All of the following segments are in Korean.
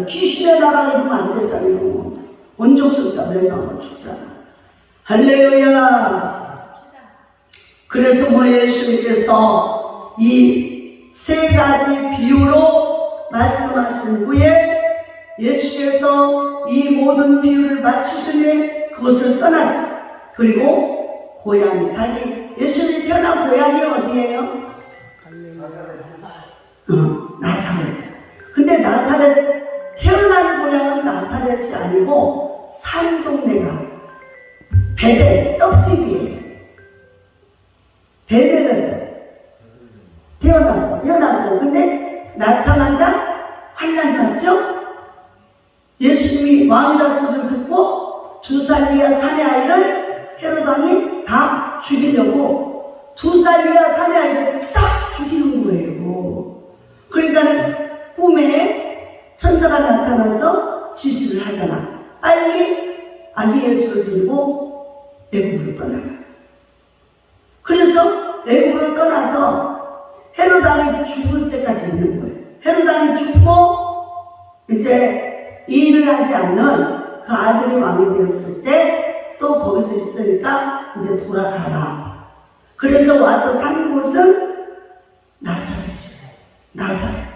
귀신의 나라가 이러면 안 되잖아요. 원족수가 멸망하고 죽잖아. 할렐루야. 그래서 뭐 예수님께서 이 세 가지 비유로 말씀하신 후에 예수께서 이 모든 비유를 마치시니 그것을 떠났어요. 그리고 고향이 예수님이 태어난 고향이 어디예요? 나사렛. 근데 나사렛 태어난 고향은 나사렛이 아니고 산 동네가 베델 떡집이에요. 베델에서 태어나고 근데 낳자마자 환란이 왔죠? 예수님이 왕이라 소리를 듣고 2살 이하 사내 아이를 헤롯 왕이 다 죽이려고 2살 이하 사내 아이를 싹 죽이는 거예요. 그러니까는 꿈에 천사가 나타나서 지시를 하잖아. 빨리 아기 예수를 들고 애굽으로 떠나요. 그래서 애굽으로 떠나서 헤롯 왕이 죽을 때까지 있는 거예요. 헤롯 왕이 죽고 이제 일을 하지 않는 그 아들이 왕이 되었을 때 또 거기서 있으니까 이제 돌아가라. 그래서 와서 산 곳은 나사렛이에요.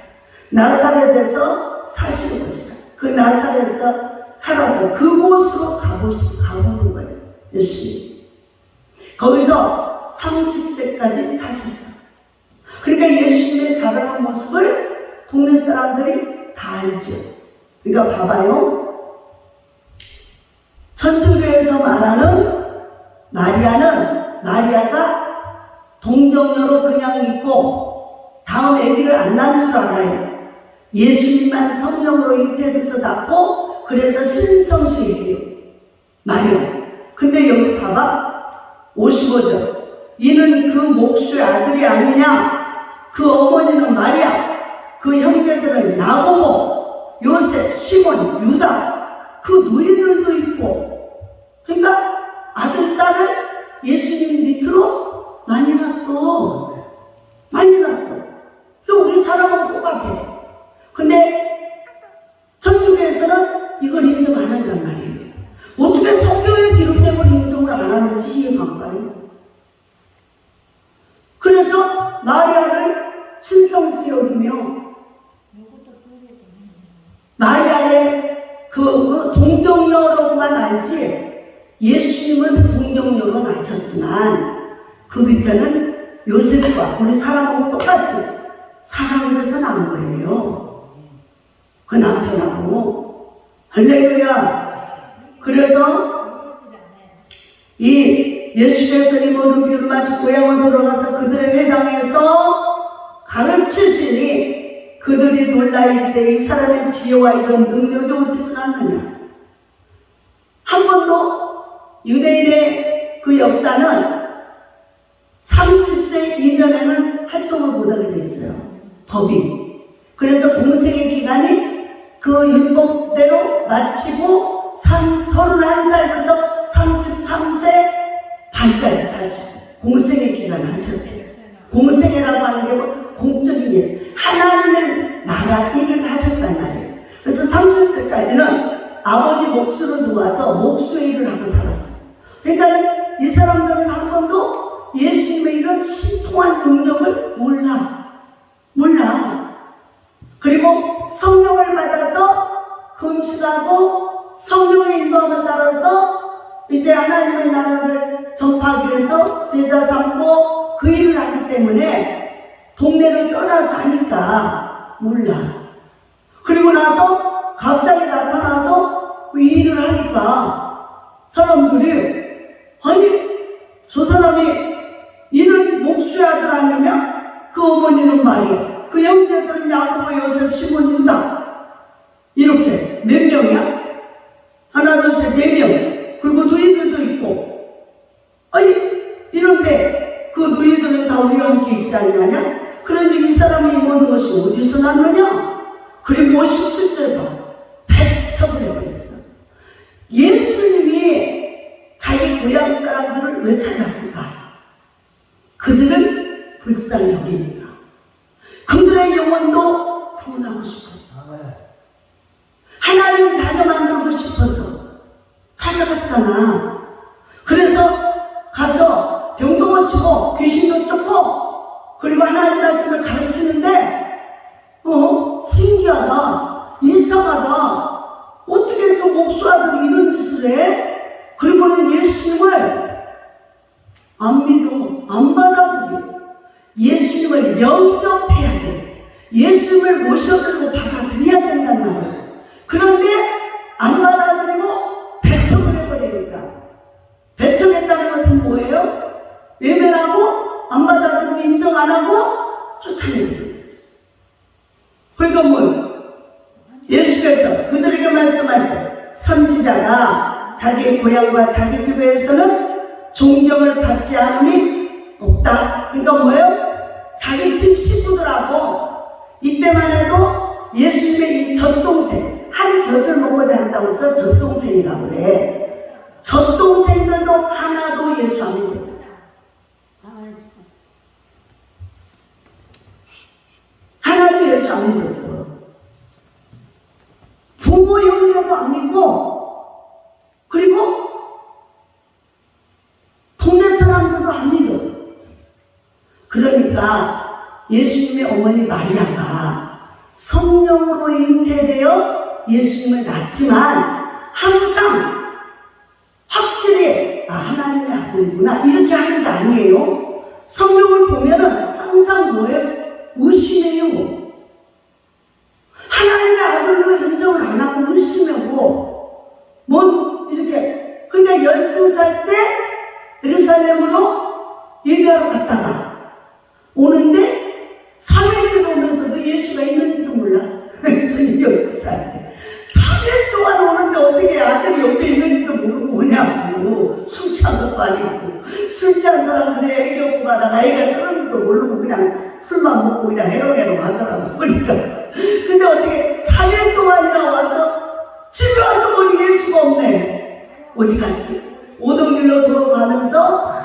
나사렛에서 사시는 곳이다. 그 나사렛에서 살아서 그곳으로 가보는 거예요. 예수님. 거기서 30세까지 사셨어요. 그러니까 예수님의 자라는 모습을 동네 사람들이 다 알죠. 그러니까 봐봐요. 천주교에서 말하는 마리아가 동정녀로 그냥 있고 다음 아기를 안 낳은 줄 알아요. 예수님만 성령으로 잉태돼서 낳고 그래서 신성시예요. 마리아. 근데 여기 봐봐. 55절. 이는 그 목수의 아들이 아니냐. 그 어머니는 마리아. 그 형제들은 야고보, 요셉, 시몬, 유다. 그 누이들도 있고. 그러니까 아들, 딸을 예수님 밑으로 많이 낳았어. 우리 사람은 똑같아. 근데 천주교에서는 이걸 인정 안 한단 말이에요. 어떻게 성경에 기록된 걸 인정을 안 하는지 이해가 안 가요. 그래서 마리아를 신성시 여기며 마리아의 그 동정녀로만 알지 예수님은 동정녀로 나셨지만 그 밑에는 요셉과 우리 사람하고 똑같이 사랑을 해서 낳은 거예요. 그 남편하고. 할렐루야. 그래서 이 예수께서 이 모든 비유를 마치고 고향으로 돌아가서 그들의 회당에서 가르치시니 그들이 놀라 이르되 이 사람의 지혜와 이런 능력이 어디서 났느냐. 한 번도 유대인의 그 역사는 30세 이전에는 활동을 못하게 됐어요. 법이. 그래서 공생의 기간이 그 율법대로 마치고 31살부터 33세 반까지 사시고 공생의 기간을 하셨어요. 공생애라고 하는 게 뭐 공적인 일, 하나님의 나라 일을 하셨단 말이에요. 그래서 30세까지는 아버지 목수를 도와서 목수의 일을 하고 살았어요. 그러니까 이 사람들은 한 번도 예수님의 이런 신통한 능력을 몰라. 그리고 성령을 받아서 금식하고 성령의 인도함을 따라서 이제 하나님의 나라를 전파하기 위해서 제자 삼고 그 일을 하기 때문에 동네를 떠나서 하니까 몰라. 그리고 나서 갑자기 나타나서 그 일을 하니까 사람들이 아니 저 사람이 이는 목수의 아들 아니냐? 그 어머니는 마리아, 그 형제들은 야고보, 요셉, 시몬, 유다. 이렇게 몇 명이야? 하나, 둘, 셋, 4명. 그리고 누이들도 있고. 아니 이런데 그 누이들은 다 우리와 함께 있지 않느냐? 그러니 이 사람이 모든 것이 어디서 났느냐? 그리고 57절 봐. 배척을 해버렸어. 예수님이 자기 고향 사람들을 왜 찾았을까? 그들은 불쌍히 여기니까. 그들의 영혼도 구원하고 싶었어. 하나님 자녀 만들고 싶어서 찾아갔잖아. 그래서 가서 병도 고치고 귀신도 쫓고 그리고 하나님 말씀을 가르치는데 신기하다, 이상하다, 어떻게 저 목수아들이 이런 짓을 해? 그리고는 예수님을 안 믿어, 안 받아들여. 예수님을 영접해야 돼. 예수님을 모셔들고 받아들여야 된단 말이야. 그런데 안 받아들이고 배척을 해버리니까. 배척했다는 것은 뭐예요? 외면하고 안 받아들이고 인정 안 하고 쫓아내버려. 그러니까 뭐 예수께서 그들에게 말씀하시되 선지자가 자기 고향과 자기 집에서는 존경을 받지 않음이 없다. 그러니까 뭐예요? 자기 집 식구들하고 이때만 해도 예수님의 이 젖동생, 한 젖을 먹고 잔다고 해서 젖동생이라고 그래. 젖동생들도 하나도 예수 안 믿었어요. 하나도 예수 안 믿었어. 부모 형제도 안 믿고, 그리고 동네 사람들도 안 믿어. 그러니까 예수님의 어머니 마리아가 성령으로 잉태되어 예수님을 낳지만 항상 확실히 하나님의 아들이구나 이렇게 하는 게 아니에요. 성경을 보면은 항상 뭐예요? 의심해요. 하나님의 아들로 인정을 안 하고 의심하고 이렇게 그러니까 12살 때 예루살렘으로 예배하러 갔다가 오는데 3일 오면서도 예수가 있는지도 몰라. 예수님 12살 때 3일 동안 오는데 어떻게 아들이 옆에 있는지도 모르고 오냐고. 술 취한 것도 아니고 술 취한 사람들이 애기 겪고 가다가 애가 떨어지도 모르고 그냥 술만 먹고 그냥 해롱해롱 하더라고. 그러니까 근데 어떻게 3일 동안이나 와서 집에 와서 보니 예수가 없네. 어디 갔지? 오던 길로 돌아가면서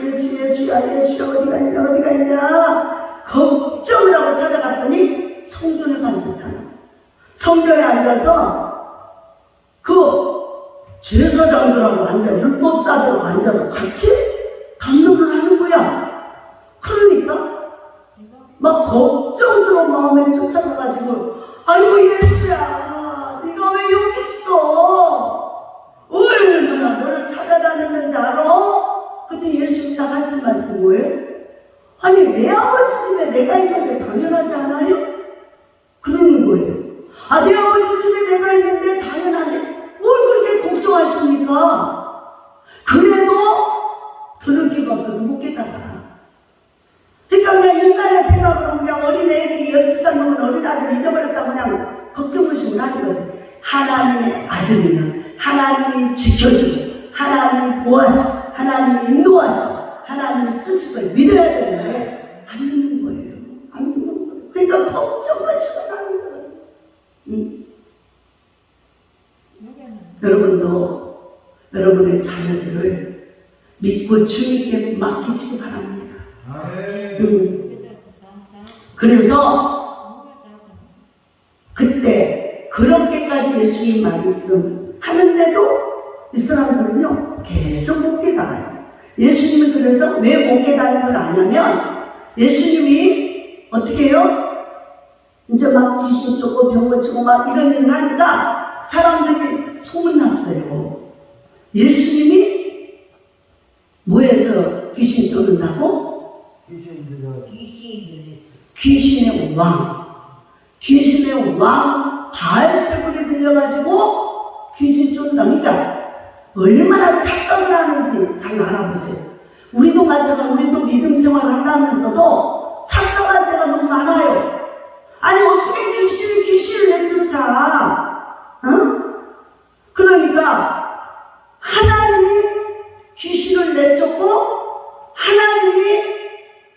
예수야 어디가 있냐 걱정을 하고 찾아갔더니 성전에 앉았잖아. 성전에 앉아서 그 제사장들하고 앉아 율법사들하고 앉아서 같이 담론을 하는 거야. 그러니까 막 걱정스러운 마음에 쫓아가가지고 아이고 예수야 네가 왜 여기 있어? 얼마나 너를 찾아다녔는지 알아? 그때 예수님이 딱 하신 말씀 뭐예요? 아니 내 아버지 집에 내가 있는데 당연하지 않아요? 그러는 거예요. 내 아버지 집에 내가 있는데 당연한데 뭘 그렇게 걱정하십니까? 그래도 들을 기가 없어서 못 깨달아. 그러니까 그냥 인간의 생각으로 그냥 어린애들이 12살 넘은 어린아들 잊어버렸다고 그냥 걱정의식을 하는 거지. 하나님의 아들이면 하나님이 지켜주고 하나님이 보아서 하나님이 인도하시고 하나님이 쓰시고 믿어야 되는데 안 믿는 거예요. 안 믿는 거예요. 그러니까 걱정의식을 하는 거예요. 여러분도 여러분의 자녀들을 믿고 주님께 맡기시기 바랍니다. 그래서 그때 그렇게까지 예수님 말씀 하는데도 이 사람들은요 계속 못 깨달아요. 예수님이 그래서 왜 못 깨달은 걸 아냐면 예수님이 어떻게 해요? 이제 막 귀신 쫓고 병 고치고 막 이런 일을 하니까 사람들이 소문났어요. 예수님이 뭐해서 귀신 쫓는다고? 귀신의 왕. 귀신의 왕 바알세불이 들려가지고 귀신 쫓는다니까 얼마나 착각을 하는지 잘 알아보세요. 우리도 마찬가지로 우리도 믿음 생활을 한다면서도 착각할 때가 너무 많아요. 아니 어떻게 귀신을 내쫓아? 그러니까 하나님이 귀신을 내쫓고 하나님이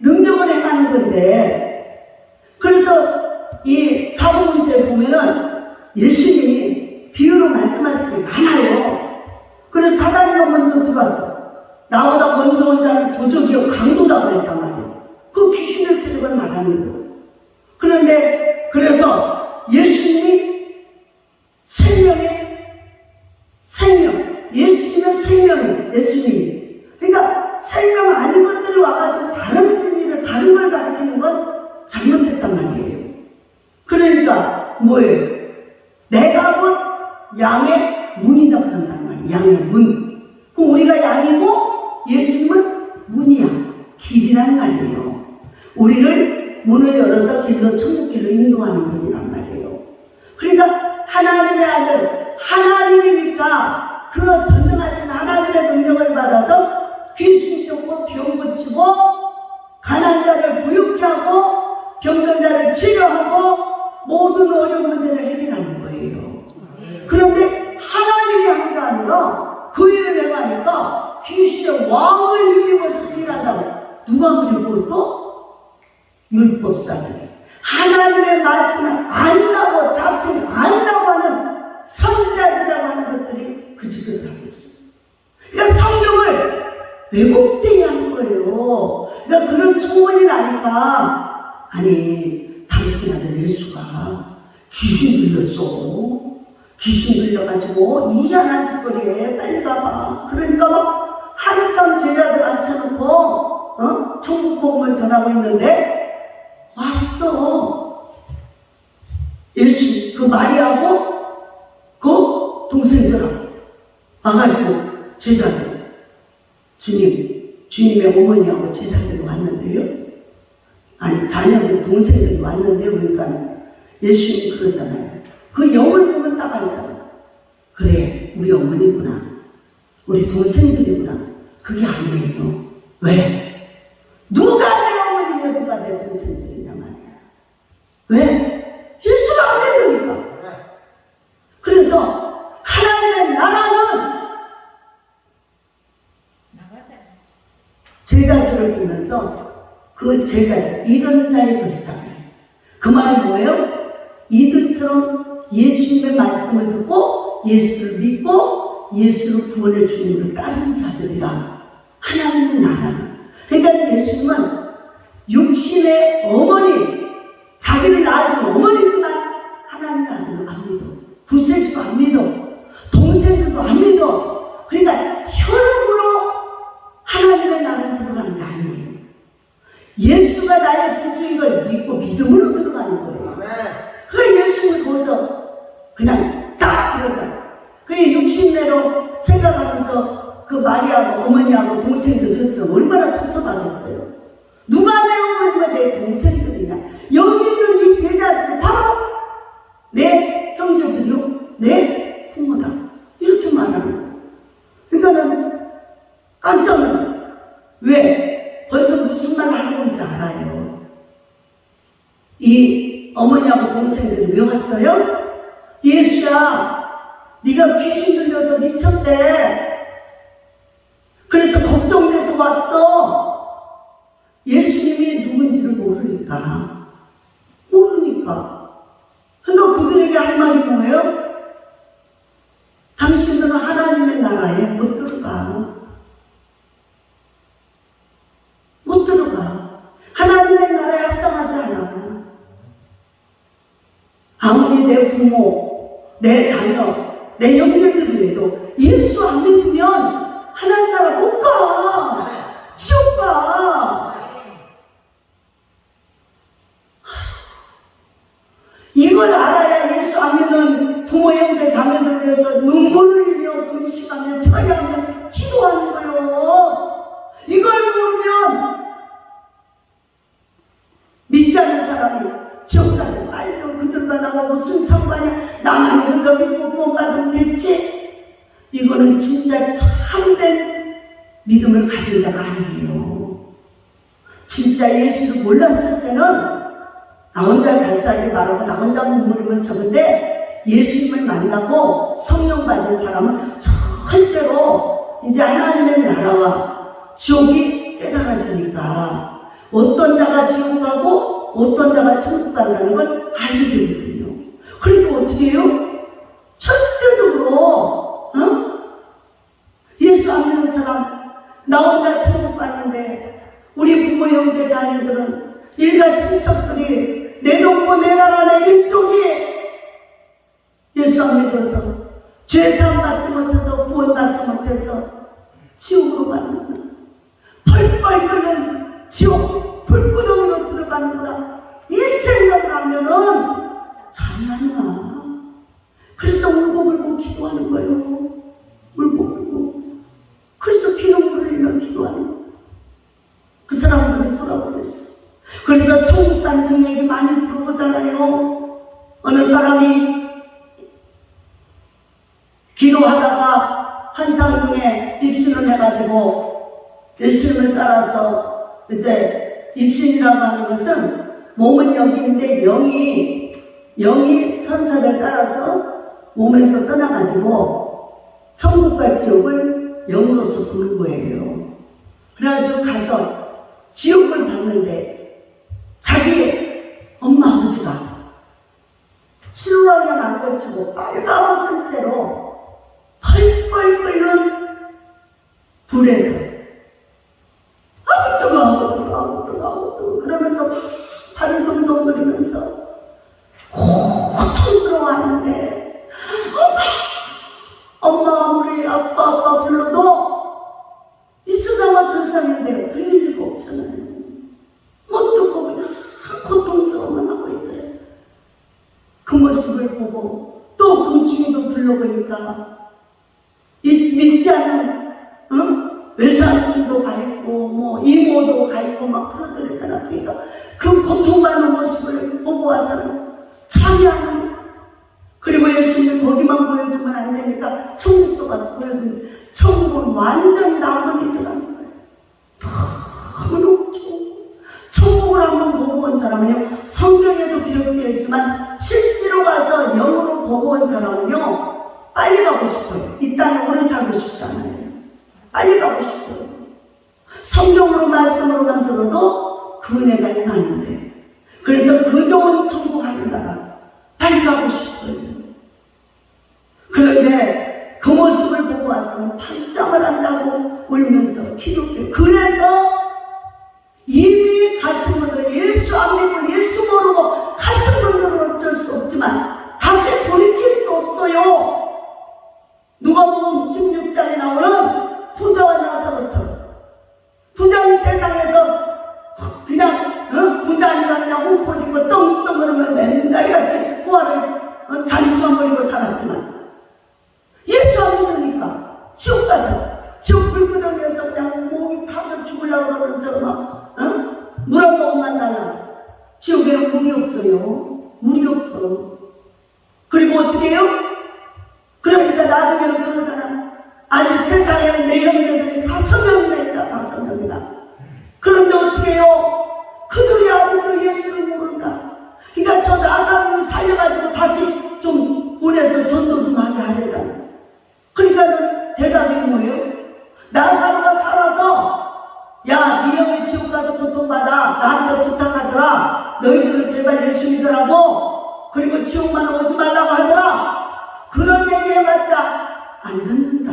능력을 행하는 건데, 그래서 이 사복음서에 보면은 예수님이 비유로 말씀하시는 게 많아요. 그래서 사단이가 먼저 들어왔어. 나보다 먼저 온 자는 도적이요 강도다 그랬단 말이에요. 그 귀신의 세력을 말하는 거예요. 그런데 그래서 예수님이 생명의 생명. 예수님은 생명이에요. 예수님이. 그러니까 생명 아닌 것들이 와가지고 다른 진리를 다른 걸 가르치는 건 잘못됐단 말이에요. 그러니까 뭐예요? 내가 곧 양의 문이다 그런단 말이에요. 양의 문. 그럼 우리가 양이고 예수님은 문이야. 길이란 말이에요. 우리를 문을 열어서 길로 천국길로 인도하는 분이란 말이에요. 그러니까 하나님의 아들, 하나님이니까 그 전능하신 하나님의 능력을 받아서 귀신 쫓고 병 고치고 가난한 자를 부유케 하고 병든 자를 치료하고 모든 어려운 문제를 해결하는 거예요. 그런데 하나님이 하는 게 아니라 그 일을 행하니까 귀신의 왕을 힘입어서 일한다고. 누가 그리고 또? 율법사들이. 하나님의 말씀을 아니라고 자칭 아니라고 하는 선지자들이라고 하는 것들이 그 짓을 하고 있어요. 그러니까 성경을 왜곡되게 하는 거예요. 그러니까 그런 소문이 나니까 아니 당신 아들 예수가 귀신 들렸어. 귀신 들려가지고 이상한 짓거리에 빨리 가봐. 그러니까 막 한참 제자들 앉혀놓고 천국 복음을 전하고 있는데 왔어. 예수 그 마리아하고 그 동생들하고 와가지고 제자들 주님의 어머니하고 제자들이 왔는데요. 아니 자녀들 동생들이 왔는데 그러니까 예수님이 그러잖아요. 그 영을 보면 딱 알잖아요. 그래 우리 어머니구나. 우리 동생들이구나. 그게 아니에요. 왜? 누가 내 어머니며 누가 내 동생들이냐 말이야. 왜? 예수를 안 믿으니까. 그래서 하나님의 나라는 제자들을 보면서 그 제자들 이런 자의 것이다. 그 말이 뭐예요? 이들처럼 예수님의 말씀을 듣고 예수를 믿고 예수를 구원의 주님을 따르는 자들이라. 하나님의 나라는. 그러니까 예수님은 육신의 어머니, 자기를 낳아준 어머니지만 하나님의 아들을 안 믿어. 구세주도 안 믿어. 동생들도 안 믿어. 그러니까 혈육으로 하나님의 나라에 들어가는 게 아니에요. 예수가 나의 구주인 걸 믿고 믿음으로 들어가는 거예요. 그래 예수를 거기서 그냥 딱 그러잖아. 그래 육신내로 생각하면서 그 마리아하고 어머니하고 동생들 했으면 얼마나 섭섭하겠어요. 누가 내 어머니가 내 동생들이냐. 여기 있는 이 제자들이 바로 내 형제들이요 내 부모다. 이렇게 말하는 거예요. 그러니까는 깜짝 놀라요. 왜? 벌써 무슨 말 하는 건지 알아요. 이 어머니하고 동생들이 왜 왔어요? 예수야 네가 귀신 들려서 미쳤대. 그래서 걱정돼서 왔어. 예수님이 누군지를 모르니까. 그러니까 그들에게 할 말이 뭐예요? 당신들은 하나님의 나라에 못 들어가. 못 들어가. 하나님의 나라에 합당하지 않아. 아무리 내 부모, 내 자녀, 내 형제들이라도 예수 안 믿으면 하나님 나라 못 가. 지옥 가. 이걸 알아야 예수 안 믿는 부모, 형제, 자녀들 위해서 눈물을 흘려 금식하며 처리하며 기도하는 거예요. 이걸 모르면 믿지 않는 사람이 지옥 가는 말도 그들과 나가 무슨 상관이야. 나만 먼저 믿고 구원받으면 됐지. 이거는 진짜 참된 믿음을 가진 자가 아니에요. 진짜 예수를 몰랐을 때는 나 혼자 잘 살기 바라고 나 혼자 눈물을 적은데 예수님을 만나고 성령 받은 사람은 절대로 이제 하나님의 나라와 지옥이 깨달아지니까 어떤 자가 지옥 가고 어떤 자가 천국 간다는 걸 알게 되거든요. 그리고 어떻게 해요? 절대적으로 예수 안 믿는 사람 나 혼자 천국 가는데 우리 부모 형제 자녀들은 일가 친척들이 내 동무 내 나라 내 민족이 예수 안 믿어 못해서, 죄사함 받지 못해서, 구원받지 못해서 지옥으로 가는구나. 펄펄 끓는 지옥 불구덩이로 들어가는구나. 이 생각을 하면은 잠이 안 와. 그래서 울고불고 기도하는 거예요. 울고불고. 그래서 피눈물을 흘려 기도하는 거예요. 그 사람들이 돌아오고 있어. 그래서 천국 같은 얘기 많이 들어보잖아요. 어느 사람이 기도하다가 한 사람 중에 입신을 해가지고 예수님을 따라서 이제 입신이라고 하는 것은 몸은 여기인데 영이 천사를 따라서 몸에서 떠나가지고 천국과 지옥을 영으로서 부른 거예요. 그래가지고 가서 지옥을 봤는데 자기 엄마 아버지가 실로랑에 안걸치고 빨가벗은 채로 펄펄 끓는 불에서 아우 뜨거워 그러면서 발이 동동거리면서 고통스러워하는데 엄마 아무리 아빠 불러도 이 수상한 절상인데 들릴 리가 없잖아요. 못 듣고 그냥 고통스러워만 하고 있더래. 그 모습을 보고 또 그 주위도 둘러보니까 믿지 않는 외삼촌도 가 있고 뭐 이모도 가 있고 막 그러더랬잖아. 그러니까 그 고통받는 모습을 보고 와서는 참여하는 거야. 그리고 예수님 거기만 보여주면 안 되니까 천국도 가서 보여주는데 천국은 완전 낙원이더라는 거예요. 너무 좋고 천국을 한번 보고 온 사람은요, 성경에도 기록되어 있지만 실제로 가서 영으로 보고 온 사람은요 빨리 가고 싶어요. 이 땅에 오래 살고 싶지 않아요. 빨리 가고 싶어요. 성경으로 말씀으로만 들어도 그 은혜가 임하는데, 그래서 그 좋은 천국 하늘나라 빨리 가고 싶어요. 그런데 그 모습을 보고 와서는 판정을 한다고 울면서 기도해요. 그래서 이미 가신 분들, 예수 안 믿고 예수 모르고 가신 분들은 어쩔 수 없지만 다시 돌이킬 수 없어요. 누가복음 16장에 나오는 부자와 나사로처럼, 부자는 세상에서 그냥 부자니까 그냥 홍포 입고 떵떵거리면 맨날 같이 포화를 잔치만 버리고 살았지만 예수 안 믿으니까 지옥 가서 지옥 불구덩이에서 그냥 목이 타서 죽으려고 그러면서 막 물 한 모금만 달라. 지옥에는 물이 없어요. 물이 없어. 그리고 어떻게 해요? 그러니까 나중에는 그러잖아. 아직 세상에는 내 형제들이 5명이나 있다. 5명이나. 그런데 어떻게 해요? 그들이 아직도 예수를 모른다. 그러니까 저 나사로를 살려가지고 다시 좀 보내서 전도 좀 하게 하려잖아. 그러니까는 대답이 뭐예요? 나사로가 살아서 야, 네 형이 지옥 가서 고통받아. 나한테 부탁하더라. 너희들은 제발 예수 믿으라고. 그리고 지옥만 오지 말라고 하더라. 그런 얘기 해봤자 안 듣는다.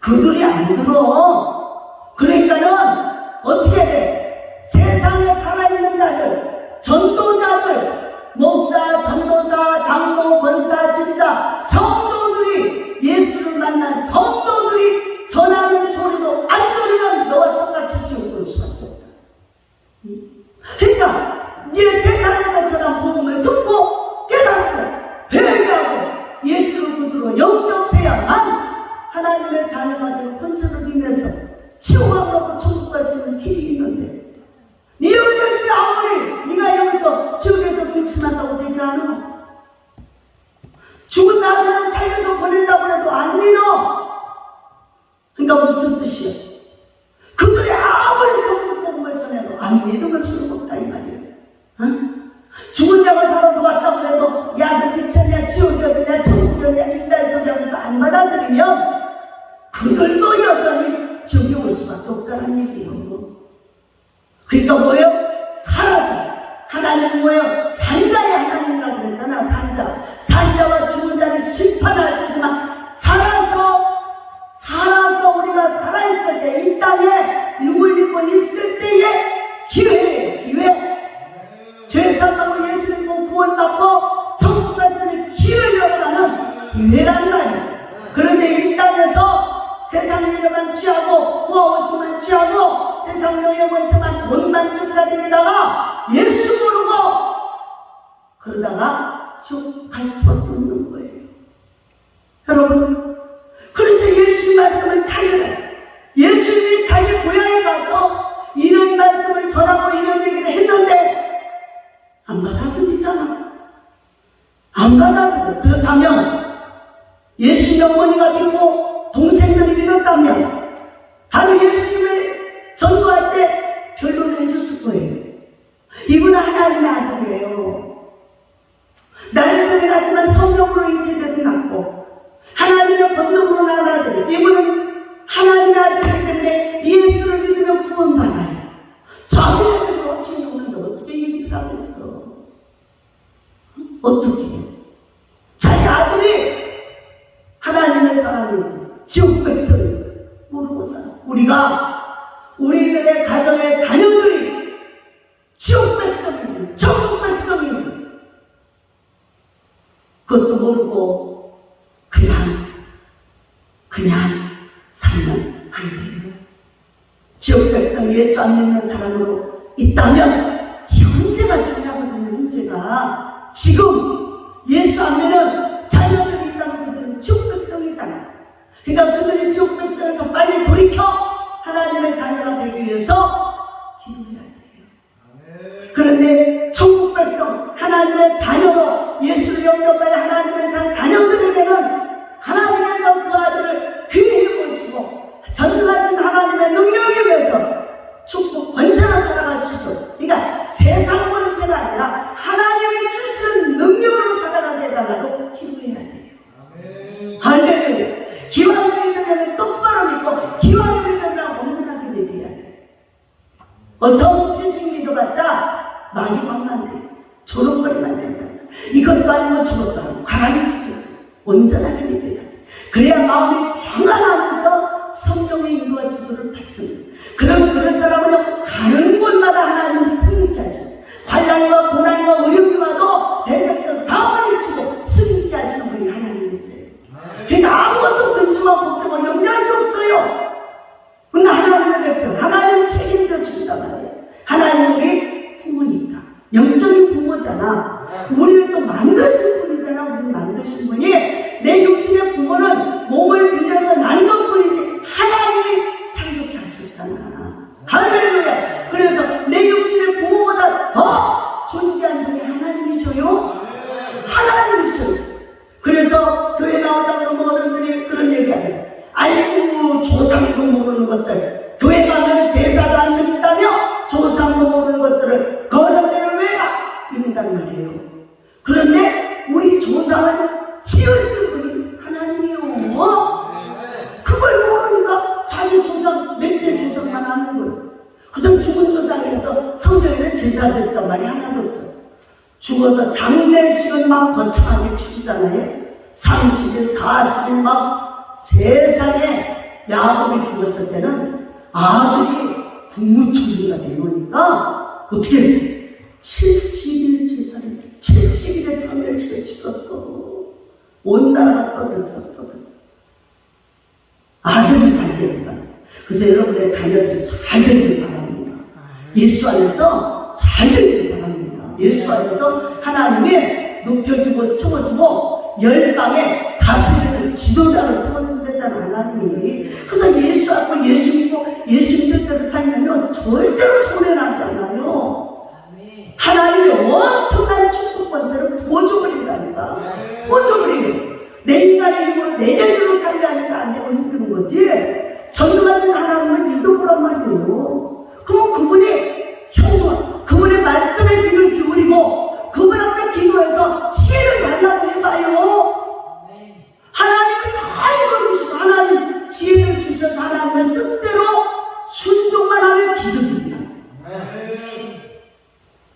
그들이 안 들어. 그러니까는 어떻게 돼? 세상에 살아있는 자들, 전도자들, 목사, 전도사, 장로, 권사, 집사, 성도들이, 예수를 만난 성도들이 전하는 소리도 안 들으면 너와 똑같이 지옥으로 올 수밖에 없다. 그러니까 이 세상에서 전한 복음을 듣고 깨닫고 회개하고 예수를 구주로 영접해야만 하나님의 자녀가 되고 권세를 이면서 지옥 안 가고 천국 갈 수 있는 길이 있는데, 네 형제들이 아무리 네가 여기서 지옥에서 근심한다고 되지 않아. 죽은 나사를 살려서 보낸다고 해도 안 믿어. 그러니까 무슨 뜻이야? 그들이 아무리 좋은 복음을 전해도 안 믿으면 소용없다 이 말이에요. 죽은 자가 살아서 왔다고 해도 야, 너 귀찮냐, 지옥이었냐, 천국이었냐, 인다의 소리하면서 안 받아들이면 그들도 여전히 지옥에 올 수밖에 없다는 얘기예요. 그러니까 뭐예요? 살아서 하나님 뭐예요? 산자의 하나님이라고 그랬잖아. 산자와 죽은 자를 심판하시지만 살아서 우리가 살아있을 때, 이 땅에 육을 입고 있을 때의 기회. 죄 사하고 예수 믿고 구원받고 천국 갈 수 있는 기회를 열어가는 기회. 되란 말이에요. 그런데 이 땅에서 세상 일에만 취하고 구하오시만 취하고 세상으로 영원체만 돈만 쫓아다니다가 예수 모르고 그러다가 쭉 갈 수밖에 없는 거예요. 여러분, 그래서 예수님 말씀을 찾으래. 예수님이 자기 고향에 가서 이런 말씀을 전하고 이런 얘기를 했는데 안 받아들이잖아. 안 받아들여. 그렇다면 예수님 어머니가 믿고 동생들이 믿었다면 바로 예수님을 전도할 때 결론을 해줬을 거예요. 이분은 하나님의 아들이에요. 나이도 낮지만 성령으로 잉태되지 않고 하나님의 권능으로 난 아들. 이분은 하나님의 아들이기 때문에 예수를 믿으면 구원받아요. 자기네들이 어찌 없는데 어떻게 얘기를 하겠어? 어떻게? 자기 아들이 하나님의 사람인지 지옥 백성인지 모르고 살아. 우리들의 가정의 자녀들이 지옥 백성인지 천국 백성인지 그것도 모르고 그냥 살면 안 돼요. 지옥 백성 예수 안 믿는 사람으로 있다면 현재가 중요하거든요. 현재가 지금 예수 안 믿는 자녀들이 있다면 그들은 지옥 백성이잖아. 그러니까 그들이 지옥 백성에서 빨리 돌이켜 하나님의 자녀가 되기 위해서 기도해야 돼요. 그런데 천국 백성 하나님의 자녀로 예수를 영접하여 하나님의 자녀들에게는 하나님께서 그 아들을 귀히 보시고 전능하신 하나님의 능력에 위해서 축복 권세로 살아갈 수 있도록, 그러니까 세상 권세가 아니라 하나님이 주시는 능력으로 살아가게 해달라고 기도해야 돼요. 할렐루야. 기왕을 믿으려면 똑바로 믿고 기왕을 믿으려면 온전하게 믿어야 돼요. 어서 편식 믿어봤자 많이 받으면 안 돼요. 조롱거리면 안 된다. 이것도 아니면 저것도 아니고 가랑이 찢어져. 온전하게 믿어야 돼. 그래야 마음이 평안하면서 성령의 인도와 지도를 받습니다. 그러면 그런 사람은 가는 곳마다 하나님이 승리케 하시고 환난과 고난과 어려움이 와도 대적에서 다 물리치고 승리케 하시는 분이 하나님이세요. 그러니까 아무것도 근심하고 걱정하고 염려할 게 없어요. 그러나 하나님의 백성, 하나님이 책임져 준단 말이에요. 하나님 우리 부모니까 영적인 부모잖아. 우리를 또 만드신 분이잖아. 우리를 만드신 분이 내 육신의 부모는 몸을 빌려서 난 것뿐이지 하나님이 창조케 하셨잖아. 할렐루야. 그래서 내 육신의 부모보다 더 존귀한 분이 하나님이셔요. 하나님이셔요. 그래서 교회 나오자 그러면 어른들이 그런 얘기하네. 아이고 조상도 모르는 것들, 교회 가면 제사도 안 드린다며 조상도 모르는 것들을 거는 데를 왜 가? 이런단 말이에요. 그런데 우리 조상은 지으신 분이 하나님이요. 그걸 모르니까 자기 조상 몇 대 조상만 하는 거예요. 그래서 죽은 조상이라서 성경에는 제사드렸단 말이 하나도 없어. 죽어서 장례식은 막 거창하게 추기잖아요. 30일, 40일 막 세상에 야곱이 죽었을 때는 아들이 국무총리가 되니까 어떻게 했어요? 70일 제사를 70일에 장례식을 치렀어. 온 나라가 떠들었어. 아들이 잘 되니까. 그래서 여러분의 자녀들이 잘 되길 바랍니다. 예수 안에서 잘 되길 바랍니다. 예수 안에서 하나님이 높여주고 세워주고 열방에 다스리는 지도자를 세워준다잖아 하나님이. 그래서 예수 앞에 예수 믿고 예수 믿는 대로 살면 절대로 손해나지 않아요. 하나님이 엄청난 축복 권세를 부어줘버린다니까. 부어줘버리고 내 인간의 힘으로 내 재주로 살려니까 안 되고 힘드는 거지. 전능하신 하나님을 믿어보란 말이에요. 그럼 그분이 형통, 그분의 말씀에 귀를 기울이고 그분 앞에 기도해서 지혜를 달라고 해봐요. 하나님은 다 이루어주시고 하나님 지혜를 주셔서 하나님의 뜻대로 순종만 하면 기도드립니다.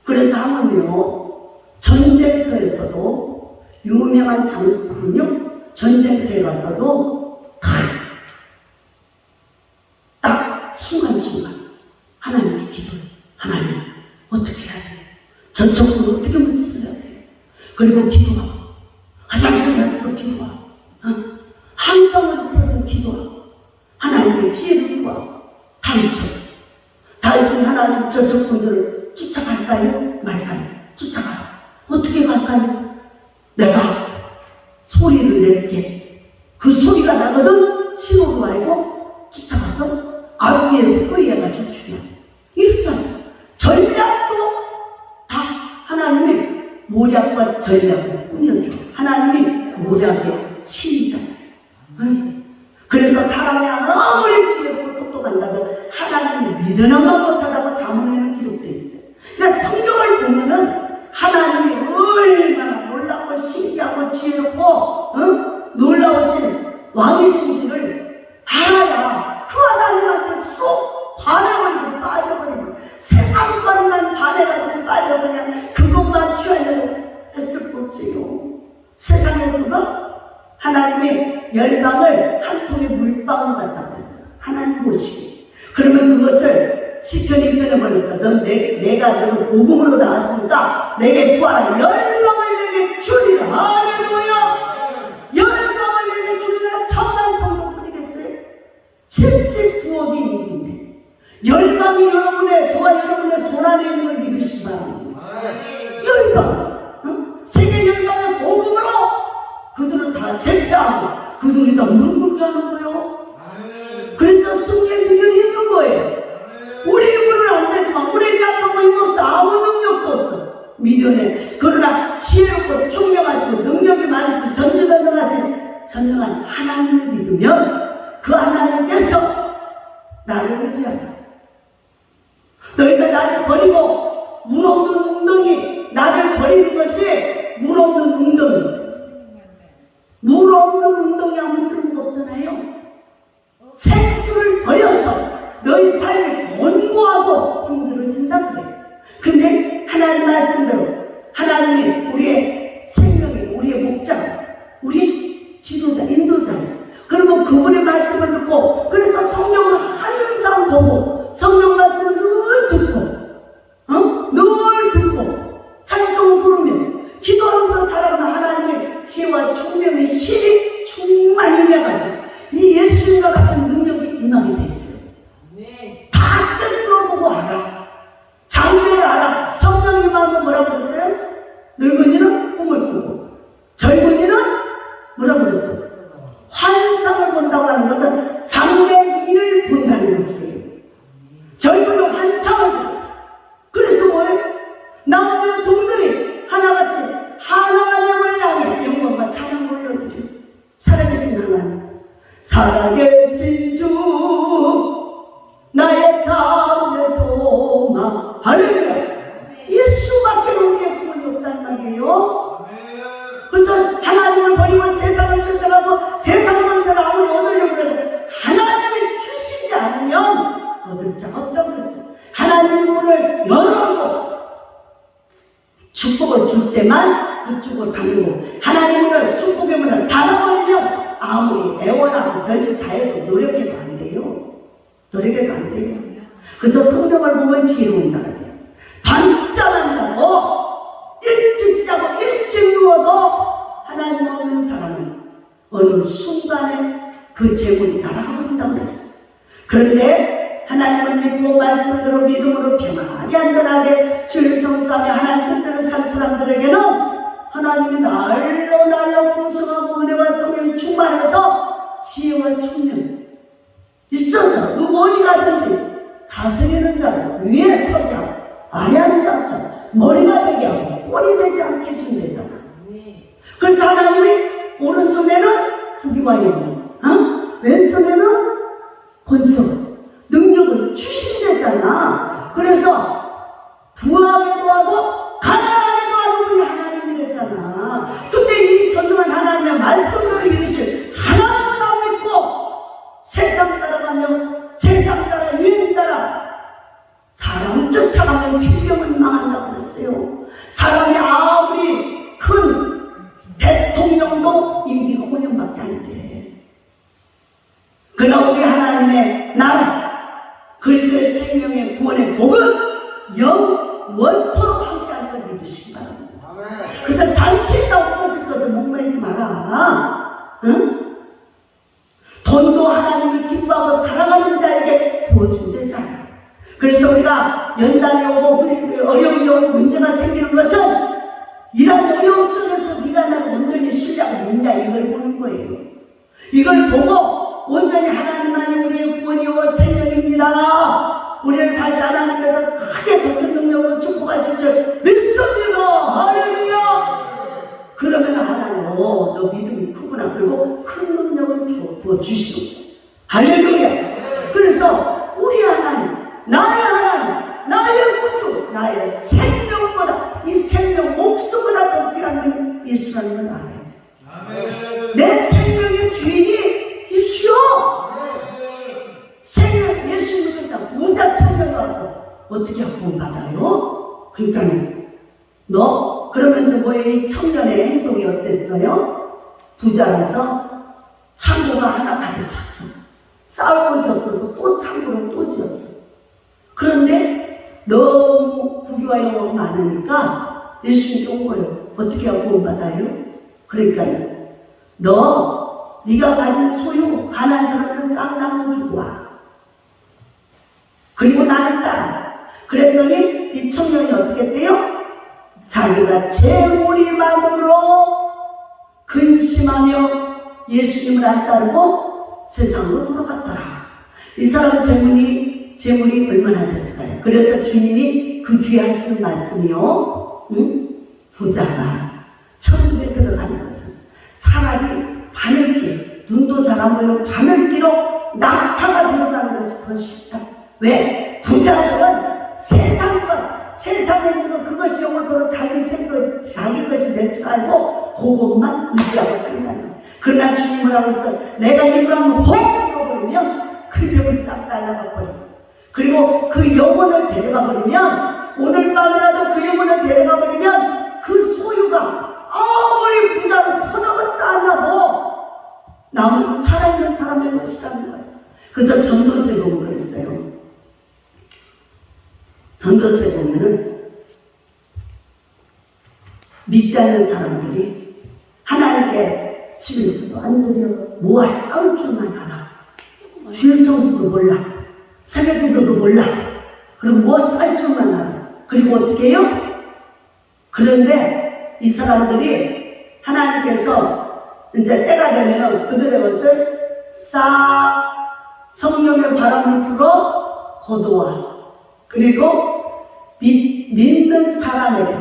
그래서 하면요, 전쟁터에서도 유명한 장수군요. 전쟁터에 가서도 딱 순간순간 하나님께 기도해. 하나님 어떻게 해야 돼? 전청을 어떻게 문질러야 돼? 그리고 기도하고 화장실 가서도 기도하고 항성을 드셔서 기도하고 하나님의 지혜를 구하고 다윗은 하나님 저 적군들을 쫓아갈까요? 말까요? 쫓아가요. 어떻게 갈까요? 내가 소리를 낼게. 그 소리가 나거든 신호로 알고 쫓아가서 앞뒤에서 끌려가지고 죽여. 이렇게 하죠. 전략도 다 하나님의 모략과 전략을 꾸며줘. 하나님이 모략의 신이잖아요. 그래서 사람이 아무리 지혜롭고 똑똑한다고 하나님을 믿는 것 못하다고 자문에는 기록되어 있어요. 그러니까 성경을 보면은 하나님이 얼마나 놀랍고 신기하고 지혜롭고 놀라우신 왕이신지를 알아야 그 하나님한테 쏙 반해버리고 빠져버리고 세상만만 반해가지고 빠져서 그냥 그것만 취하려고 했을 뿐이에요. 세상에 그거 하나님의 열방을 한 통의 물방울 같다고 했어. 하나님 보시기. 그러면 그것을 시편이 끊어버렸어. 넌 내가 너를 복음으로 나왔으니까 내게 구하라. 열방을 내게 주리라. 할렐루야. 열방을 내게 주리라. 천만 성도 뿐이겠어요. 79억이 인구인데 열방이 여러분의 저와 여러분의 손안에 있는 걸 믿으시기 바랍니다. 열방, 세계 열방의 복음으로 그들을 다 제패하고 그들이 다 무릎 꿇게 하는 거예요. 그래서 승리의 비결이 있는 거예요. 우리 힘은 안 되지만 우리 약하고 힘없어. 아무 능력도 없어. 미련해. 그러나 지혜롭고 총명하시고 능력이 많으시고 전지전능하신 전능한 하나님을 믿으면 그 하나님께서 나를 의지하라. 너희가 나를 버리고 문 없는 웅덩이 나를 버리는 것이 문 없는 웅덩이. 물 없는 웅덩이 아무 쓸모가 없잖아요. 생수를 버려서 너희 삶이 곤고하고 힘들어진다 그래요. 근데 하나님 말씀대로 하나님이 우리의 생명이 우리의 목자, 우리의 지도자, 인도자예요. 그러면 그분의 말씀을 듣고 그래서 성경을 항상 보고 성경 말씀을 늘 듣고 찬송을 부르면 기도하면서 살아가면 하나님의 지혜와 총명의 실이 충만히 임해가지고 이 예수님과 같은 능력이 임하게 돼 있어요. 다 꿰뚫어보고 알아. 장면을 알아. 성령이 마음은 뭐라고 그랬어요? 늙은이는 꿈을 꾸고 젊은이는 뭐라고 그랬어요? 환상을 본다고 하는 것은 장래일을 본다는 것이에요. 젊은이는 환상을 보고 그래서 뭐예요? 나머지 종들이 하나같이 하나님을 향해 영광과 찬양을 올려드려. 살아계신 하나님, 살아계신 주 나의 참된 소망. 할렐루야. 예수밖에 우리의 구원이 없단 말이에요. 그래서 하나님을 버리고 세상을 쫓아가고 세상 만사를 아무리 얻으려고 해도 하나님이 주시지 않으면 얻을 자가 없다고 그랬어요. 하나님이 문을 열어도 축복을 줄 때만 그 축복을 받고 하나님의 문을 축복의 문을 닫아버리면 아무리 애원하고 별짓 다 해도 노력해도 안 돼요. 노력해도 안 돼요. 그래서 성경을 보면 지혜로운 자가 돼요. 밤잠 자고 일찍 자고 일찍 누워도 하나님 없는 사람은 어느 순간에 그 재물이 날아가버린다고 그랬어요. 그런데 하나님을 믿고 말씀대로 믿음으로 평안히 안전하게 주를 성수하며 하나님 뜻대로 산 사람들에게는 하나님이 날로 풍성하고 은혜와 성령이 충만해서 지혜와 총명 있어서 누구 어디 가든지 다스리는 자를 위에 서게 하고 아래 앉지 않고 머리가 되게 하고 꼴이 되지 않게 해준대잖아. 그래서 하나님이 오른손에는 구비와 영광, 왼손에는 권성 능력을 주신대잖아. 그래서 부하게도 하고 가난하게도 하는 분이 하나님이랬잖아. 근데 이 전능한 하나님의 말씀대로 이르실 하나님을 안 믿고 세상 따라가며 세상 따라 유행 따라 사람 쫓아가면 필경은 망한다고 그랬어요. 사람이 아무리 큰 대통령도 임기가 5년밖에 안 돼. 그러나 우리 하나님의 나라 그리스도의 생명의 구원의 복은 영원토록 함께하는 걸 믿으시기 바랍니다. 그래서 잠시 나 없어질 것을 목매지 마라. 응? 연단이 오고 어려움이 오고 문제가 생기는 것은 이런 어려움 속에서 네가 나를 온전히 신뢰하고 믿냐 이걸 보는 거예요. 이걸 보고 온전히 하나님만이 우리의 구원이요 생명입니다. 우리를 다시 하나님께서 크게 더 큰 능력으로 축복하실 줄 믿습니다. 할렐루야. 그러면 하나님 너 믿음이 크구나. 그리고 큰 능력을 주시고 할렐루야. 그래서 우리 하나님, 나의 하나님, 나의 구주, 나의 생명보다, 이 생명 목숨보다 더 귀한 예수라는 걸 알아야 돼. 내 생명의 주인이 예수요. 생명, 예수 믿으니까 부자 천명을 하고 어떻게 구원받아요? 그러니까는 너 그러면서 뭐예요? 이 청년의 행동이 어땠어요? 부자라서 창고가 하나 가득 찼어. 싸울 곳이 없어서 또 창고를 또 지었어. 그런데 너무 부귀와 영화가 많으니까 예수님이 온 거예요. 어떻게 하고 구원받아요? 그러니까는 네가 가진 소유 가난한 사람은 싹 나눠주고 와. 그리고 나는 따라. 그랬더니 이 청년이 어떻게 했대요? 자기가 재물이 많음으로 근심하며 예수님을 안 따르고 세상으로 돌아갔더라. 이 사람은 재물이 얼마나 됐을까요? 그래서 주님이 그 뒤에 하시는 말씀이요. 부자가 천국에 들어가는 것은 차라리 바늘기, 눈도 잘 안 보이는 바늘기로 낙타가 들어가는 것이 더 쉽다. 왜? 부자들은 세상에 있는 것 그것이 영원토록 자기 것이 될 줄 알고 그것만 의지하고 산다는 거예요. 그러나 주님을 하고 있어. 내가 입을 한번 혹 풀어버리면 그 재물 싹 날아가 버리고, 그리고 그 영혼을 데려가 버리면, 오늘 밤이라도 그 영혼을 데려가 버리면 그 소유가 아무리 부자로 천억을 쌓아놔도 남은 살아있는 사람의 것이라는 거예요. 그래서 전도서에 보면 그랬어요. 전도서에 보면은 믿지 않는 사람들이 하나님께 11조도 안 드려 모아 싸울 줄만 알아. 주일 성수도 몰라. 새벽 기도도 몰라. 그리고 모아 싸울 줄만 알아. 그리고 어떻게 해요? 그런데 이 사람들이 하나님께서 이제 때가 되면은 그들의 것을 싹 성령의 바람을 불어 거두어. 그리고 믿는 사람에게,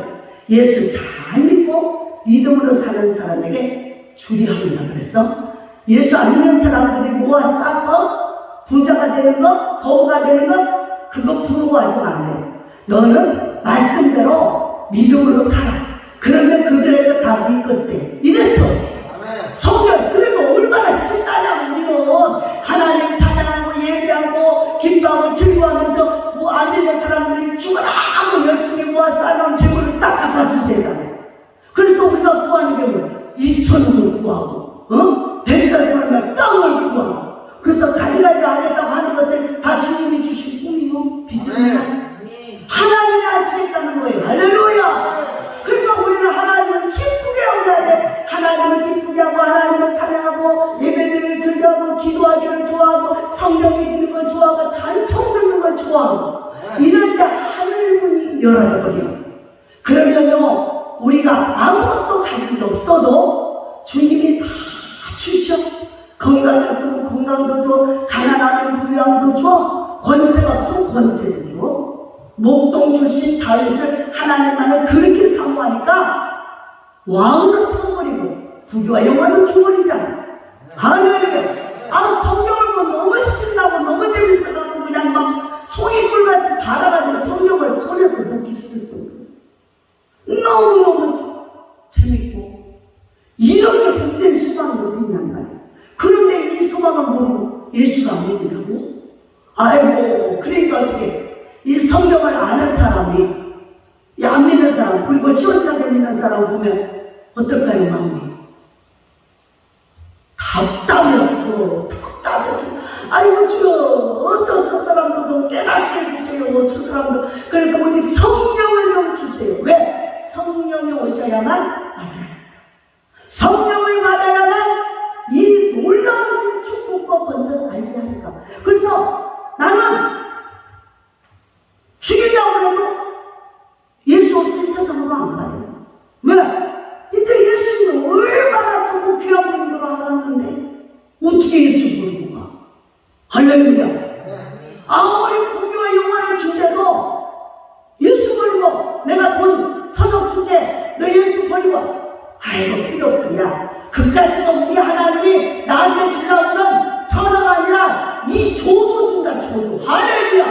예수 잘 믿고 믿음으로 사는 사람에게 주리합니다. 그래서 예수 안 믿는 사람들이 모아 싸서 부자가 되는 것, 거부가 되는 것, 그거 부러워하지 말래. 너는 말씀대로 믿음으로 살아. 그러면 그들에게 다 네 것 돼. 이랬어. 성령. 그리고 얼마나 신나냐고. 우리는 하나님 찬양하고 예배하고 기뻐하고 즐거워하면서 안 믿는 사람들이 죽어라 하고 열심히 모아 쌓아놓은 재물을 딱 갖다 준대잖아요. 그래서 우리가 구하는 게 뭐야? 2,000원을 구하고 100살 구하면 땅을 구하고, 그래서 가지가지 안 했다고 하는 것들 다 주님이 주신 꿈이요 비전이야. 하나님이 하시겠다는 거예요. 할렐루야. 그러니까 우리는 하나님을 기쁘게 여겨야 돼. 하나님을 기쁘게 하고 하나님을 찬양하고 예배드리를 즐겨하고 기도하기를 좋아하고 성경 읽는 걸 좋아하고 찬송 듣는 걸 좋아하고, 이럴 때 하늘문이 열어져 버려. 그러면요 우리가 아무것도 가진 게 없어도 주님이 다 주셔. 건강했으면 건강도 줘, 가난하면 부유함도 줘, 권세가 없으면 권세도 줘. 목동 출신 다윗을 하나님만을 그렇게 사모하니까 왕으로 서버리고 부귀와 영화는 주버리잖아. 할렐루야. 성경을 보면 너무 신나고 너무 재밌어가지고 그냥 막 송이꿀같이 달아가지고 성경을 손에서 놓기 싫을 정도. 너무너무 재밌고 이렇게 복된 수박이 어딨냔 말이야. 그런데 이 수박을 모르고 예수를 안 믿는다고? 아이고, 그러니까 어떻게 이 성경을 아는 사람이, 안 믿는 사람, 그리고 시원찮게 믿는 사람 보면 어떨까요, 마음이? 답답해가지고. 아이고, 주여, 어서 저 사람도 좀 깨닫게 해주세요, 저 사람도. 그래서 오직 성령을 좀 주세요. 왜? 성령이 오셔야만 알아요. 성령을 받아야만 이 놀라우신 축복과 권세를 알게 합니다. 그래서 나는 죽인다고 어떻게 예수 부르고 가? 할렐루야. 아무리 부귀와 영화를 준대도 예수 버리고 내가 돈 1,000억 줄게 너 예수 버리고 아이고 필요 없어. 야 그까지도 우리 하나님이 나한테 주려고는 1,000억 아니라 이 조도 준다. 조도. 할렐루야.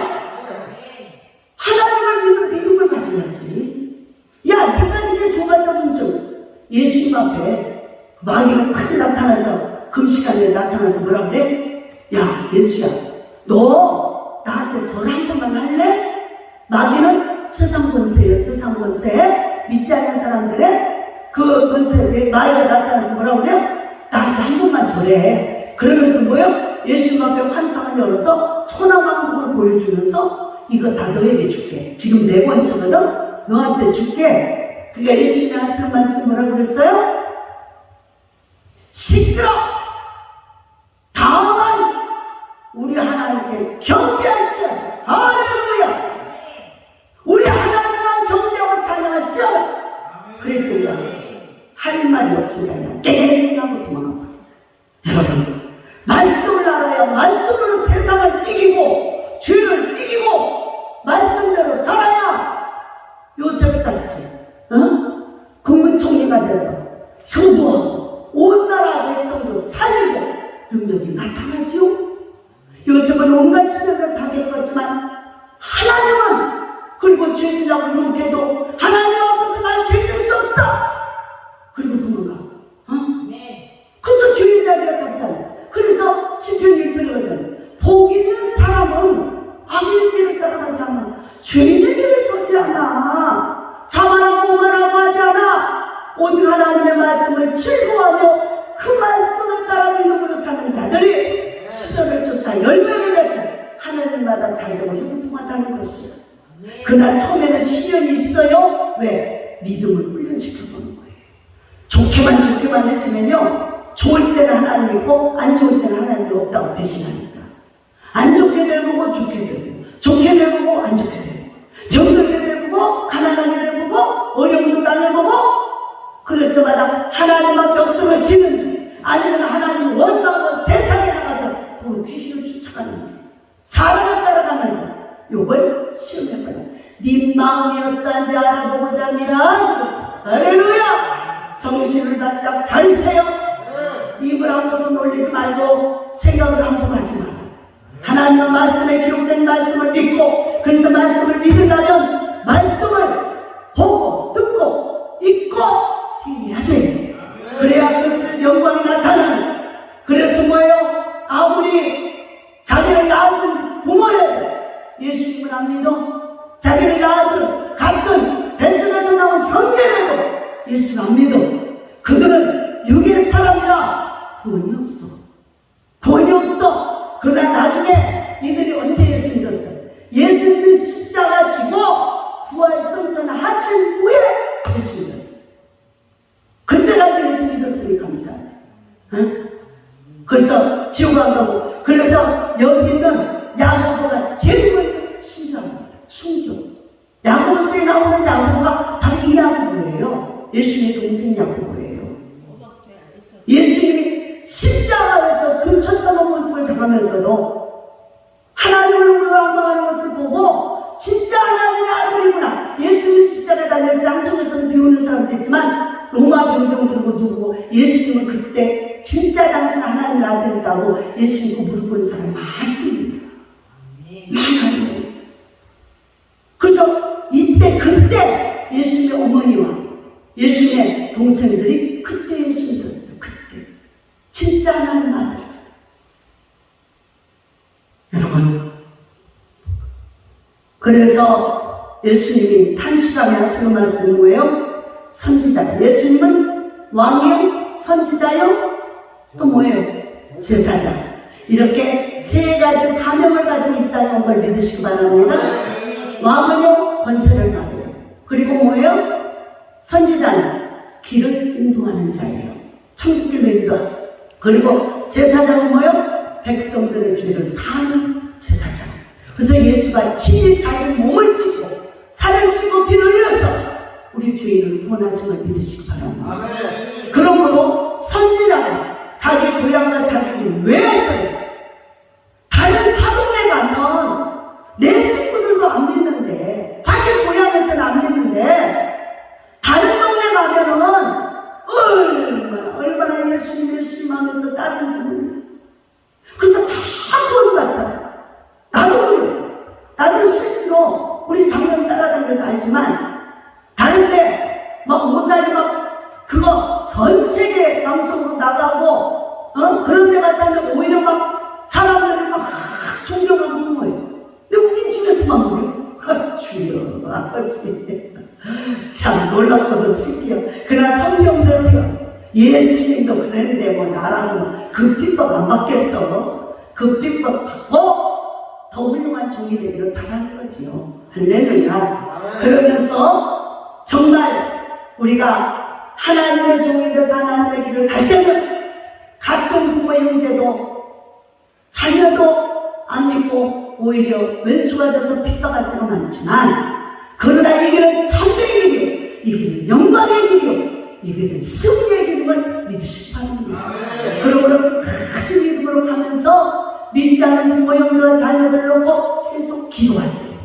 하나님을 믿는 믿음을 가져야지. 야 니까지 내 줘봤자 무슨 예수님 앞에 마귀가 크게 나타나서 금시간에 나타나서 뭐라 그래? 야 예수야 너 나한테 절 한 번만 할래? 마귀는 세상 권세예요. 세상 권세 믿지 않는 사람들의 그 권세에 마귀가 나타나서 뭐라 그래요? 나한테 한 번만 절해. 그러면서 뭐요? 예수님 앞에 환상을 열어서 천하만국을 보여주면서 이거 다 너에게 줄게. 지금 내 권세거든? 너한테 줄게. 그러니까 예수님이 하시는 말씀 뭐라고 그랬어요? 시끄러! 다만 우리 하나님께 경배할 줄 할렐루야! 우리 하나님만 경배하고 찬양할 줄 그랬더니 할 말이 없으니까 땡 하고 도망가 버렸어요. 여러분 말씀을 알아야 말씀으로 세상을 이기고 죄를 이기고 말씀대로 살아야 요셉같이 국무총리가 돼서 효도하고 온 나라 백성도 살리고 능력이 나타나지요. 요셉은 온갖 시련을 다 겪었지만 하나님은 그리고 죄지라고 욕해도 하나님 앞에서 난 죄질 수 없어. 그리고 도망가. 그래서 주인 자리에 갔잖아. 그래서 시편 1편이거든. 복 있는 사람은 악인의 길을 따라가지 않아. 죄인의 길을 서지 않아. 자만하고 오만하고 하지 않아. 오직 하나님의 말씀을 즐거워하며 그 말씀을 따라 믿음으로 사는 자들이 시절을 쫓아 열매를 맺고 하나님마다 자유로 형통하다는 것이야. 그날 처음에는 시련이 있어요. 왜? 믿음을 훈련시켜보는 거예요. 좋게만 해주면요 좋을 때는 하나님 있고 안 좋을 때는 하나님이 없다고 배신하니까 안 좋게 되고 좋게 되고 좋게 되고 안 좋게 되고 병들게 되고 가난하게 되고 어려움도 당해보고 그럴 때마다 하나님 앞에 엎드려 지는지 아니면 하나님 원망하고 세상에 나가서 그 귀신을 쫓아가는지 사람을 따라가는지 요걸 시험해봐요. 네 마음이 어떤지 알아보고자 미라. 할렐루야. 정신을 바짝 차리세요. 입을 함부로 놀리지 말고 생각을 함부로 하지 마라. 하나님의 말씀에 기록된 말씀을 믿고 그래서 말씀을 믿으려면 말씀을 보고 듣고 읽고 행해야 돼. 그래야 그 영광이 나타나는. 그래서 뭐예요? 아무리 자기를 낳은 부모를 예수님을 안 믿어? 자기를 낳은 같은 벤츠에서 나온 형제라도 예수를 안 믿어? 그들은 육의 사람이라 구원이 없어. 구원이 없어. 그러나 나중에 이들이 언제 예수 믿었어요? 예수님이 십자가 지고 부활성천 하신 후에 예수 믿었어요. 그때라도 예수 믿었으니 감사하지. 응? 그래서 지옥 안 가고. 그래서 여기 있는 야고보가 제일 먼저 순종합니다. 순종. 야고보서에 나오는 야고보가 바로 이 야고보예요. 예수님의 동생 야고보예요. 예수님이 십자가에서 근처서는 모습을 당하면서도 하나님을 원망하는 것을 보고 진짜 하나님의 아들이구나. 예수님 십자가에 달릴 때 한쪽에서는 비우는 사람도 있지만 로마 병정 들고 누구 예수님은 그때 진짜 당신 하나님의 아들이라고 예수님과 무릎 꿇는 사람이 많습니다. 많아요. 그래서 그때 예수님의 어머니와 예수님의 동생들이 그때 예수 믿었어요. 그때 진짜 하나님 아들. 여러분 그래서 예수님이 탄식하며 하시는 말씀은 뭐예요? 선지자. 예수님은 왕이요? 선지자요? 또 뭐예요? 제사장. 이렇게 세 가지 사명을 가지고 있다는 걸 믿으시기 바랍니다. 왕은요? 권세를 받아요. 그리고 뭐예요? 선지자는 길을 인도하는 자예요. 천국길로 인도하고. 그리고 제사장은 뭐예요? 백성들의 죄를 사는 제사장. 그래서 예수가 친히 자기 몸을 찢고 살을 찌고 피를 흘려서 우리 죄인을 구원하심을 믿으시기 바랍니다. 그러므로 선지자는 자기 고향과 자기 일을 왜 했어요? 다른 타동에 가면 내 식구들도 안 믿는데, 자기 고향에서는 안 믿는데, 다른 동네 가면은 얼마나 예수님 하면서 따른지 몰라. 그래서 다 구원받잖아. 나도 그래. 나도 실제로 우리 장면 따라다녀서 알지만, 다른데 막 모사리 막 그거 전 세계 방송으로 나가고 그런 데 가서 하면 오히려 막 사람들이 막 존경하고 그런 거예요. 근데 우리 집에서만 그래. 주여 아버지 참 놀랍고도 신기해요. 그러나 성경대로요, 예수님도 그랬는데 뭐 나라고 그 핍박 안 받겠어? 그 핍박 받고 더 훌륭한 종이 되기를 바라는 거지요. 할렐루야. 그러면서 정말 우리가 하나님의 종이 돼서 하나님의 길을 갈 때는 같은 부모의 형제도 자녀도 안 믿고 오히려 왼수가 돼서 핍박할 때가 많지만, 그러나 이 길은 참된 길이요, 이 길은 영광의 길이요, 이 길은 승리의 길임을 믿으시기 바랍니다. 그러므로 끝까지 믿음으로 가면서 믿지 않은 부모 형제와 자녀들을 놓고 계속 기도하세요.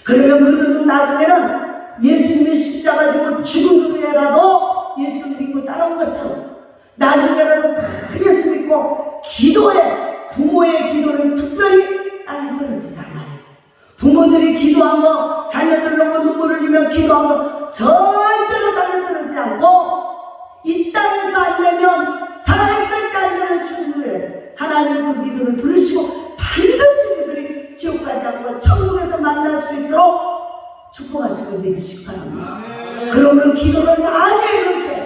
그러면 그들도 나중에는 예수님의 십자가 지고 죽은 후에라도 예수 믿고 따라온 것처럼 나중에라도 다 예수 믿고 기도해, 부모의 기도는 특별히 땅에 떨어지지 않아요. 부모들이 기도한 거, 자녀들 놓고 눈물을 흘리며 기도한 거 절대로 땅에 떨어지지 않고, 이 땅에서 안 되면 살아있을 때 안 되면 죽은 후에 하나님은 그 기도를 들으시고 반드시 그들이 지옥 가지 않고 천국에서 만날 수 있도록 축복하시고 믿으시기 바랍니다. 그러므로 기도를 많이 해주세요.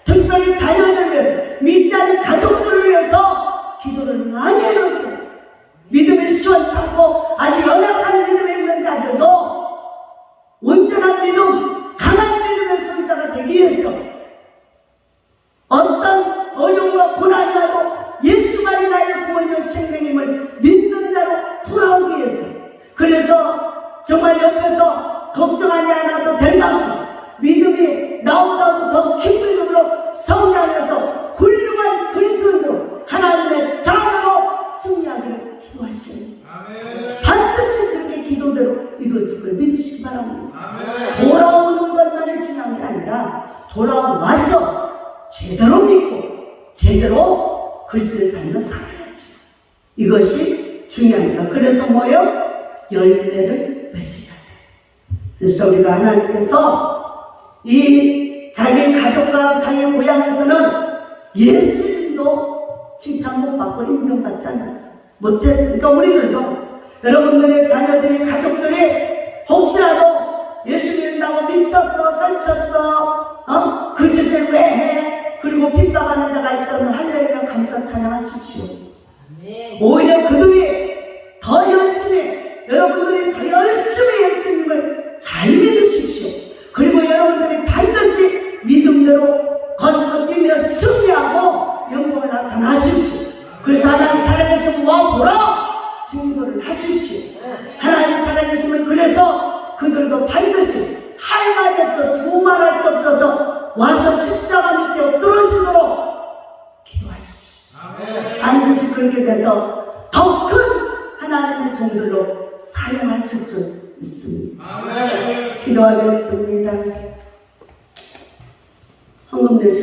특별히 자녀들을 위해서, 믿지 않는 가족들을 위해서 기도를 많이 해주세요. 믿음이 시원찮고 아주 연약한 믿음에 있는 자들도 온전한 믿음, 강한 믿음의 소유자가 되기 위해서 어떤 어려움과 고난이 와도 예수만이 나의 구원이요 생명임을 믿는 자로 돌아오기 위해서, 그래서 정말 옆에서 걱정하지 않아도 된다고, 믿음이 나오다고 더 깊은 믿음으로 성장해서 훌륭한 그리스도인으로 하나님의 자녀로 승리하기를 기도하시오. 반드시 그렇게 기도대로 이루어질 걸 믿으시기 바랍니다. 돌아오는 것만이 중요한 게 아니라 돌아와서 제대로 믿고 제대로 그리스도의 삶을 살아야지. 이것이 중요합니다. 그래서 뭐예요? 열매를 맺어야 돼. 그래서 우리가 하나님께서 이 자기 가족과 자기 고향에서는 예수님도 칭찬 못 받고 인정받지 않았어요. 못했으니까 우리들도, 여러분들의 자녀들이, 가족들이 혹시라도 예수 믿는다고 미쳤어, 설쳤어, 그 짓을 왜 해? 그리고 핍박하는 자가 있다면 할렐루야 감사 찬양하십시오. 오히려 그들이 더 열심히, 여러분들이 더 열심히 예수님을 잘 믿으십시오. 그리고 여러분들이 반드시 믿음대로 건너뛰며 승리하고 영광을 나타나십시오. 그래서 하나님 살아계시면 와 보라 증거를 하십시오. 하나님 살아계시면 그래서 그들도 반드시 할 말이 없어, 두 말할 게 없어서 와서 십자가 밑에 엎드러지도록 기도하십시오. 반드시 그렇게 돼서 더 큰 하나님의 종들로 사용하실 수 있습니다. 기도하겠습니다.